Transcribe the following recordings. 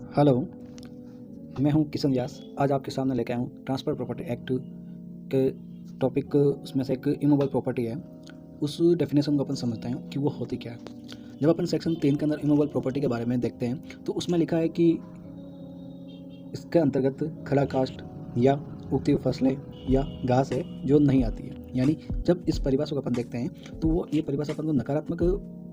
Hello, मैं हूं किशन व्यास। आज आपके सामने लेके आया हूं ट्रांसफ़र प्रॉपर्टी एक्ट के टॉपिक। उसमें से एक इमूवेबल प्रॉपर्टी है। उस डेफिनेशन को अपन समझते हैं कि वो होती क्या है। जब अपन सेक्शन 3 के अंदर इमूवेबल प्रॉपर्टी के बारे में देखते हैं तो उसमें लिखा है कि इसके अंतर्गत खड़ा कास्ट या उगती हुई फसलें या घास है जो नहीं आती है। यानी जब इस परिभाषा को अपन देखते हैं तो वो ये परिभाषा अपन को नकारात्मक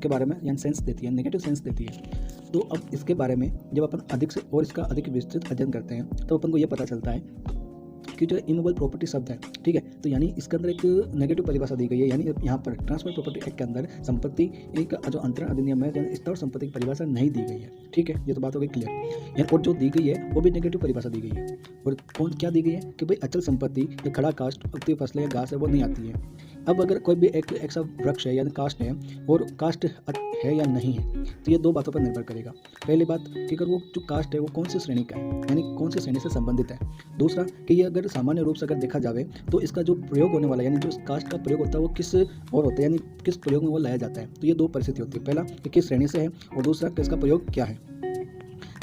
के बारे में यानी सेंस देती है, नेगेटिव सेंस देती है। तो अब इसके बारे में जब अपन अधिक से और इसका अधिक विस्तृत अध्ययन करते हैं तो अपन को ये पता चलता है कि जो इमूवेबल प्रॉपर्टी शब्द है, ठीक है, तो यानी इसके अंदर एक नेगेटिव परिभाषा दी गई है। यानी यहाँ पर ट्रांसफर प्रॉपर्टी एक्ट के अंदर संपत्ति एक जो अंतरण अधिनियम है यानी स्थावर संपत्ति की परिभाषा नहीं दी गई है। ठीक है, ये तो बात हो गई क्लियर। यानी और जो दी गई है वो भी नेगेटिव परिभाषा दी गई है। और कौन क्या दी गई है कि भाई अचल संपत्ति या खड़ा कास्ट, उगती फसलें या घास है वो नहीं आती है। अब अगर कोई भी एक ऐसा वृक्ष है यानी कास्ट है और कास्ट है या नहीं है तो ये दो बातों पर निर्भर करेगा। पहली बात कि अगर वो जो कास्ट है वो कौन सी श्रेणी का है यानी कौन सी श्रेणी से संबंधित है। दूसरा कि ये अगर सामान्य रूप से अगर देखा जाए तो इसका जो प्रयोग होने वाला यानी जो कास्ट का प्रयोग होता है वो किस और होता है यानी किस प्रयोग में वो लाया जाता है। तो ये दो परिस्थिति होती है, पहला कि किस श्रेणी से है और दूसरा कि इसका प्रयोग क्या है।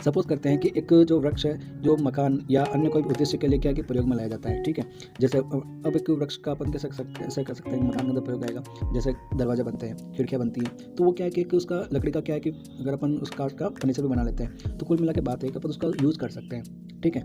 सपोज करते हैं कि एक जो वृक्ष है जो मकान या अन्य कोई उद्देश्य के लिए क्या कि प्रयोग में लाया जाता है। ठीक है, जैसे अब एक वृक्ष का अपन कैसे कर सकते हैं मकान के अंदर प्रयोग आएगा। जैसे दरवाजे बनते हैं, खिड़कियाँ बनती हैं, तो वो क्या है कि उसका लकड़ी का क्या है कि अगर अपन उस काठ का फर्नीचर भी बना लेते हैं तो कुल मिला के बात है कि अपन उसका यूज़ कर सकते हैं। ठीक है,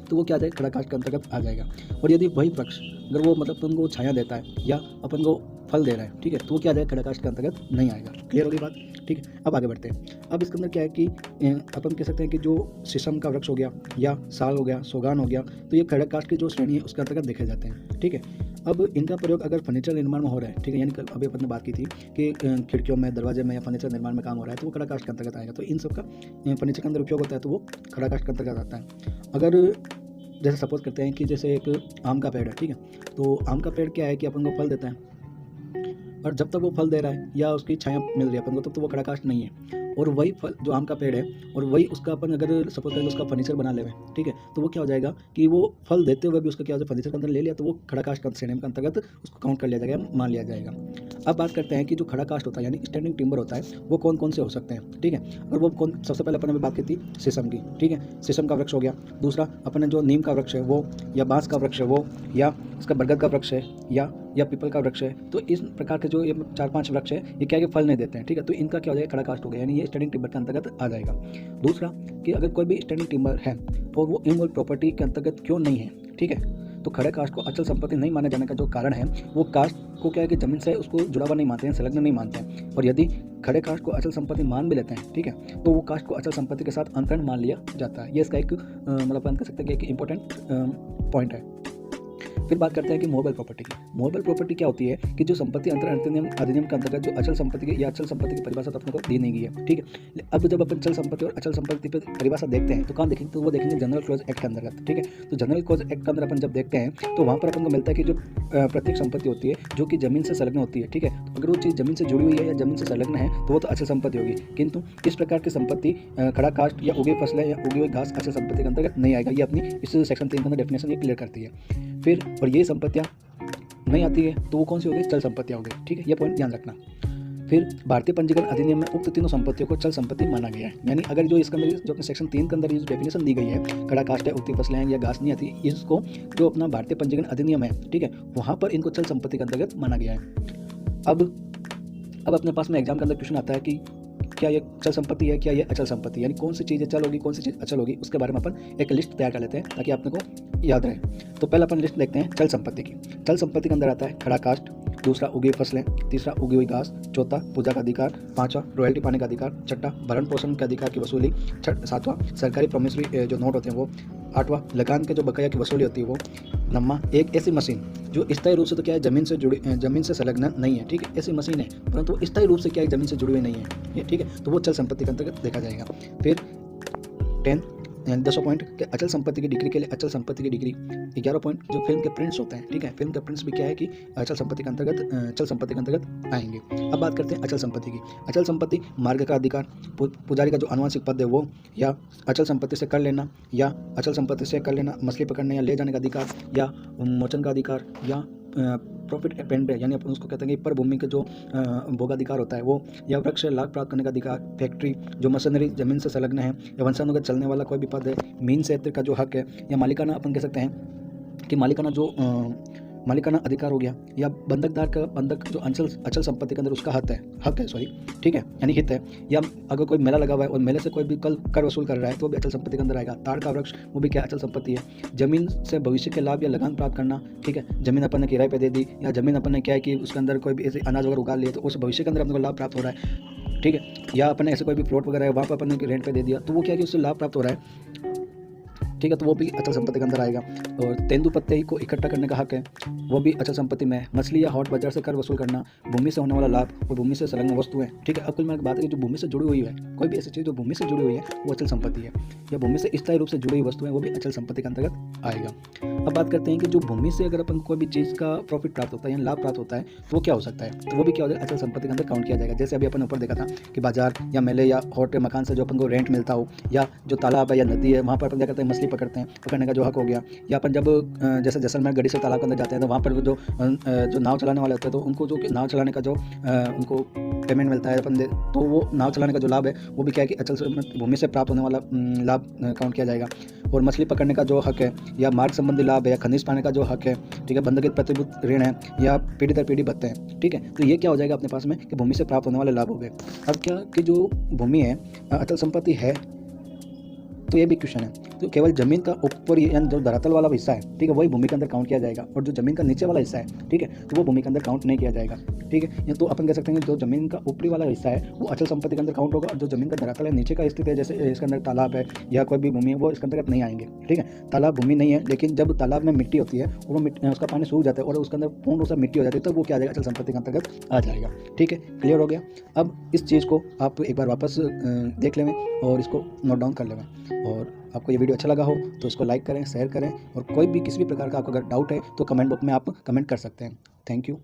तो वो क्या आ जाएगा, खड़ा काष्ठ के अंतर्गत आ जाएगा। और यदि वही वृक्ष अगर वो मतलब अपन को छाया देता है या अपन को फल दे रहा है, ठीक है, तो वो क्या आ जाएगा, खड़ा काष्ठ के अंतर्गत नहीं आएगा। क्लियर होगी बात। ठीक है, अब आगे बढ़ते हैं। अब इसके अंदर क्या है कि अपन कह सकते हैं कि जो शीशम का वृक्ष हो गया या साल हो गया, सोगान हो गया, तो ये खड़ा काष्ठ की जो श्रेणी है उसके अंतर्गत देखे जाते हैं। ठीक है, अब इनका प्रयोग अगर फर्नीचर निर्माण में हो रहा है, ठीक है, यानी कल अभी अपन ने बात की थी कि खिड़कियों में, दरवाजे में या फर्नीचर निर्माण में काम हो रहा है तो वो खड़ा काष्ठ के अंतर्गत आएगा। तो इन सब का फर्नीचर के अंदर उपयोग होता है तो वो खड़ा काष्ठ के अंतर्गत आता है। अगर जैसे सपोज करते हैं कि जैसे एक आम का पेड़ है, ठीक है, तो आम का पेड़ क्या है कि अपन को फल देता है और जब तक वो फल दे रहा है या उसकी छाया मिल रही है अपन को तब तो वो खड़ा काष्ठ नहीं है। और वही फल जो आम का पेड़ है और वही उसका अपन अगर सपोज करें उसका फर्नीचर बना लेवे, ठीक है, तो वो क्या हो जाएगा कि वो फल देते हुए भी उसका क्या हो जाएगा, फर्नीचर के अंदर ले लिया तो वो खड़ा काष्ठ श्रेणी के अंतर्गत उसको काउंट कर लिया जाएगा, मान लिया जाएगा। अब बात करते हैं कि जो खड़ा काष्ठ होता है यानी स्टैंडिंग टिम्बर होता है वो कौन कौन से हो सकते हैं। ठीक है, और वो कौन, सबसे पहले अपन ने बात की थी शीशम की। ठीक है, शीशम का वृक्ष हो गया। दूसरा अपने जो नीम का वृक्ष है वो, या बांस का वृक्ष है वो, या इसका बरगद का वृक्ष है या पीपल का वृक्ष है। तो इस प्रकार के जो ये 4-5 वृक्ष है ये क्या है कि फल नहीं देते हैं। ठीक है, तो इनका क्या हो जाएगा, खड़ा काष्ठ हो गया, यानी ये स्टैंडिंग टिम्बर के अंतर्गत आ जाएगा। दूसरा कि अगर कोई भी स्टैंडिंग टिम्बर है और वो इमूवेबल प्रॉपर्टी के अंतर्गत क्यों नहीं है, ठीक है, तो खड़े काष्ठ को अचल संपत्ति नहीं माने जाने का जो कारण है वो काष्ठ को क्या है कि जमीन से उसको जुड़ा हुआ नहीं मानते हैं, संलग्न नहीं मानते हैं। और यदि खड़े काष्ठ को अचल संपत्ति मान भी लेते हैं, ठीक है, तो वो काष्ठ को अचल संपत्ति के साथ अंतरण मान लिया जाता है। ये इसका एक मतलब अपन कह सकते हैं कि एक इंपॉर्टेंट पॉइंट है। फिर बात करते हैं कि मूवेबल प्रॉपर्टी की। मूवेबल प्रॉपर्टी क्या होती है कि जो संपत्ति अंतरण अधिनियम के अंतर्गत जो अचल संपत्ति की या अचल संपत्ति की परिभाषा तो अपने को दी नहीं गई है। ठीक है, अब जब अपन चल संपत्ति और अचल संपत्ति पर परिभाषा देखते हैं तो कहाँ देखेंगे, तो वो देखेंगे जनरल क्लॉज एक्ट के अंतर्गत। ठीक है, तो जनरल क्लॉज एक्ट के अंदर अपन जब देखते हैं तो वहाँ पर अपन को मिलता है कि जो प्रत्येक संपत्ति होती है जो कि जमीन से संलग्न होती है, ठीक है, तो अगर वो चीज़ जमीन से जुड़ी हुई है या जमीन से संलग्न है तो वो तो अचल संपत्ति होगी। किंतु इस प्रकार की संपत्ति खड़ा काष्ठ या उगी फसलें या उगी हुई घास अचल संपत्ति के अंतर्गत नहीं आएगा। ये अपनी इस सेक्शन 3 के अंदर डेफिनेशन ये क्लियर करती है। फिर और ये संपत्तियाँ नहीं आती है तो वो कौन सी हो गई, चल संपत्तियाँ हो गई। ठीक है, ये पॉइंट ध्यान रखना। फिर भारतीय पंजीकरण अधिनियम में उक्त तीनों संपत्तियों को चल संपत्ति माना गया है। यानी अगर जो इसके अंदर जो अपने सेक्शन 3 के अंदर ये जो डेफिनेशन दी गई है, खड़ा काष्ठ है, उगती फसलें हैं या घास नहीं आती, इसको जो अपना भारतीय पंजीकरण अधिनियम है, ठीक है, वहाँ पर इनको चल संपत्ति के अंतर्गत माना गया है। अब अपने पास में एग्जाम के अंदर क्वेश्चन आता है कि क्या ये चल संपत्ति है, क्या ये अचल संपत्ति, यानी कौन सी चीज़ चल होगी, कौन सी चीज़ अचल होगी, उसके बारे में अपन एक लिस्ट तैयार कर लेते हैं ताकि आपने को याद रहे। तो पहले अपन लिस्ट देखते हैं चल संपत्ति की। चल संपत्ति के अंदर आता है खड़ा काष्ठ, दूसरा उगी फसलें, तीसरा उगी हुई घास, चौथा पूजा का अधिकार, पांचवा रॉयल्टी पाने का अधिकार, छठा भरण पोषण के अधिकार की वसूली, सातवां सरकारी प्रोमिसरी जो नोट होते हैं वो, आठवां लगान के जो बकाया की वसूली होती है वो, नौवां एक ऐसी मशीन जो स्थायी रूप से तो क्या है जमीन से संलग्न नहीं है। ठीक है, ऐसी मशीन है परंतु स्थायी रूप से क्या है जमीन से जुड़ी हुई नहीं है ये। ठीक है, तो वो चल संपत्ति के अंतर्गत देखा जाएगा। फिर 10 पॉइंट के अचल संपत्ति की डिग्री के लिए अचल संपत्ति की डिग्री, 11 पॉइंट जो फिल्म के प्रिंट्स होते हैं। ठीक है, फिल्म के प्रिंट्स भी क्या है कि अचल संपत्ति के अंतर्गत चल संपत्ति के अंतर्गत आएंगे। अब बात करते हैं अचल संपत्ति की। अचल संपत्ति मार्ग का अधिकार, पुजारी का जो अनुवांशिक पद है वो, या अचल संपत्ति से कर लेना, या अचल संपत्ति से कर लेना मछली पकड़ने या ले जाने का अधिकार, या मोचन का अधिकार, या प्रॉफिट पेंड है, यानी अपन उसको कहते हैं कि पर भूमि का जो भोगाधिकार होता है वो, या वृक्ष लाभ प्राप्त करने का अधिकार, फैक्ट्री, जो मशीनरी जमीन से संलग्न है, या वंशानुगत चलने वाला कोई भी पद है, मीन क्षेत्र का जो हक है, या मालिकाना अपन कह सकते हैं कि मालिकाना जो मालिकाना अधिकार हो गया, या बंधकदार का बंधक जो अचल संपत्ति के अंदर उसका हक है सॉरी, ठीक है, यानी हित है, या अगर कोई मेला लगा हुआ है और मेले से कोई भी कल कर वसूल कर रहा है तो वो भी अचल संपत्ति के अंदर आएगा। ताड़ का वृक्ष वो भी क्या अचल संपत्ति है। जमीन से भविष्य के लाभ या लगान प्राप्त करना, ठीक है, जमीन अपन ने किराए पे दे दी, या जमीन अपन ने क्या है कि उसके अंदर कोई भी ऐसे अनाज वगैरह उगा लिए तो उस भविष्य के अंदर अपने को लाभ प्राप्त हो रहा है, ठीक है, या अपन ने ऐसे कोई भी प्लॉट वगैरह है वहाँ पर अपन ने रेंट पे दे दिया तो वो क्या है कि उससे लाभ प्राप्त हो रहा है, ठीक है, तो वो भी अचल संपत्ति के अंदर आएगा। और तेंदुपत्ते को इकट्ठा करने का हक है, वो भी अचल संपत्ति में है। मछली या हॉट बाजार से कर वसूल करना, भूमि से होने वाला लाभ और भूमि से संलग्न वस्तुएं, ठीक है। अब कुल मिलाकर बात है कि जो भूमि से जुड़ी हुई है, कोई भी ऐसी चीज़ जो भूमि से जुड़ी हुई है वो अचल संपत्ति है, या भूमि से स्थायी रूप से जुड़ी हुई वस्तुएं वो भी अचल संपत्ति के अंतर्गत आएगा। अब बात करते हैं कि जो भूमि से अगर अपन कोई भी चीज़ का प्रॉफिट प्राप्त होता है या लाभ प्राप्त होता है तो वो क्या हो सकता है, तो वो भी क्या हो जाएगा, अचल संपत्ति के अंदर काउंट किया जाएगा। जैसे अभी अपन ऊपर देखा था कि बाजार या मेले या हॉट मकान से जो अपन को रेंट मिलता हो, या जो तालाब है या नदी है वहाँ पर अपन क्या करते हैं, मछली पकड़ते हैं, पकड़ने का जो हक हो गया। या अपन जब जैसे जैसलमेर गढ़ी से तालाब के अंदर जाते हैं तो वहाँ पर जो नाव चलाने वाले होते हैं तो उनको जो नाव चलाने का जो उनको पेमेंट मिलता है अपन तो वो नाव चलाने का जो लाभ है वो भी क्या है कि अचल भूमि से प्राप्त होने वाला लाभ काउंट किया जाएगा। और मछली पकड़ने का जो हक है, या मार्ग संबंधी लाभ है, या खनिज पाने का जो हक है, ठीक है, बंधकित प्रतिभूत ऋण है, या पीढ़ी दर पीढ़ी भत्ते हैं, ठीक है, तो ये क्या हो जाएगा अपने पास में कि भूमि से प्राप्त होने वाले लाभ हो गए। अब क्या कि जो भूमि है अचल संपत्ति है, तो ये भी क्वेश्चन है, तो केवल जमीन का ऊपर यानी जो धरातल वाला हिस्सा है, ठीक है, वही भूमि के अंदर काउंट किया जाएगा, और जो जमीन का नीचे वाला हिस्सा है, ठीक है, तो वो भूमि के अंदर काउंट नहीं किया जाएगा, ठीक है। या तो अपन कह सकते हैं कि जो जमीन का ऊपरी वाला हिस्सा है वो अचल संपत्ति के अंदर काउंट होगा, और जो जमीन का धरातल है नीचे का स्थित है, जैसे इसके अंदर तालाब है या कोई भी भूमि है, वो इसके अंतर्गत नहीं आएंगे, ठीक है। तालाब भूमि नहीं है, लेकिन जब तालाब में मिट्टी होती है और वो उसका पानी सूख जाता है और उसके अंदर पूर्ण रूप से मिट्टी हो जाती है तो वो क्या आ जाएगा, अचल संपत्ति के अंतर्गत आ जाएगा, ठीक है। क्लियर हो गया। अब इस चीज़ को आप एक बार वापस देख लें और इसको नोट डाउन कर लें, और आपको ये वीडियो अच्छा लगा हो तो इसको लाइक करें, शेयर करें, और कोई भी किसी भी प्रकार का आपको अगर डाउट है तो कमेंट बॉक्स में आप कमेंट कर सकते हैं। Thank you.